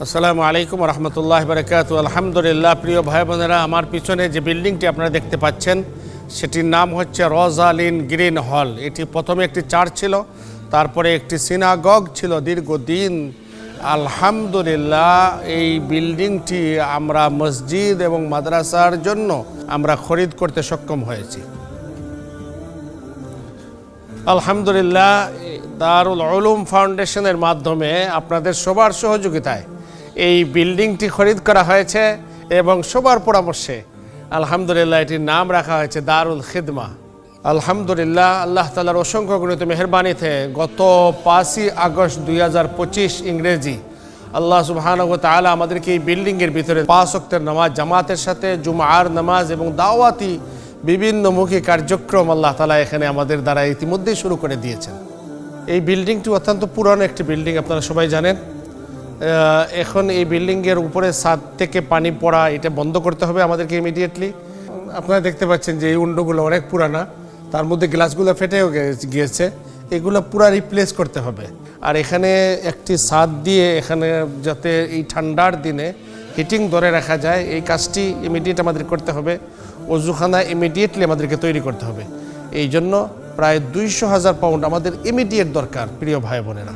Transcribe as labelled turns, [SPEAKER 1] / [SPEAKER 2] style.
[SPEAKER 1] আসসালামু আলাইকুম রহমতুল্লাহ বারাকাতু। আলহামদুলিল্লাহ। প্রিয় ভাই বোনেরা, আমার পিছনে যে বিল্ডিংটি আপনারা দেখতে পাচ্ছেন সেটির নাম হচ্ছে রোজালিন গ্রিন হল। এটি প্রথমে একটি চার্চ ছিল, তারপরে একটি সিনাগগ ছিল দীর্ঘদিন। আলহামদুলিল্লাহ, এই বিল্ডিংটি আমরা মসজিদ এবং মাদ্রাসার জন্য আমরা খরিদ করতে সক্ষম হয়েছি। আলহামদুলিল্লাহ, দারুল উলুম ফাউন্ডেশনের মাধ্যমে আপনাদের সবার সহযোগিতায় এই বিল্ডিংটি খরিদ করা হয়েছে এবং সবার পরামর্শে আলহামদুলিল্লাহ এটির নাম রাখা হয়েছে দারুল খিদমা। আলহামদুলিল্লাহ, আল্লাহ তাআলার অসংখ্য গণিত মেহেরবানিতে গত 5ই আগস্ট 2025 ইংরেজি আল্লাহ সুবহানাহু ওয়া তাআলা আমাদেরকে এই বিল্ডিংয়ের ভিতরে 5 ওয়াক্তের নামাজ জামাতের সাথে জুমার নামাজ এবং দাওয়াতি বিভিন্নমুখী কার্যক্রম আল্লাহ তাআলা এখানে আমাদের দ্বারা ইতিমধ্যেই শুরু করে দিয়েছেন। এই বিল্ডিংটি অত্যন্ত পুরানো একটি বিল্ডিং, আপনারা সবাই জানেন। এখন এই বিল্ডিংয়ের উপরে ছাদ থেকে পানি পড়া এটা বন্ধ করতে হবে আমাদেরকে ইমিডিয়েটলি। আপনারা দেখতে পাচ্ছেন যে এই উইন্ডোগুলো অনেক পুরানা, তার মধ্যে গ্লাসগুলো ফেটেও গিয়েছে, এগুলো পুরা রিপ্লেস করতে হবে। আর এখানে একটি ছাদ দিয়ে এখানে যাতে এই ঠান্ডার দিনে হিটিং ধরে রাখা যায়, এই কাজটি ইমিডিয়েট আমাদের করতে হবে। অজুখানা ইমিডিয়েটলি আমাদেরকে তৈরি করতে হবে। এই জন্য প্রায় 200,000 পাউন্ড আমাদের ইমিডিয়েট দরকার প্রিয় ভাই বোনেরা।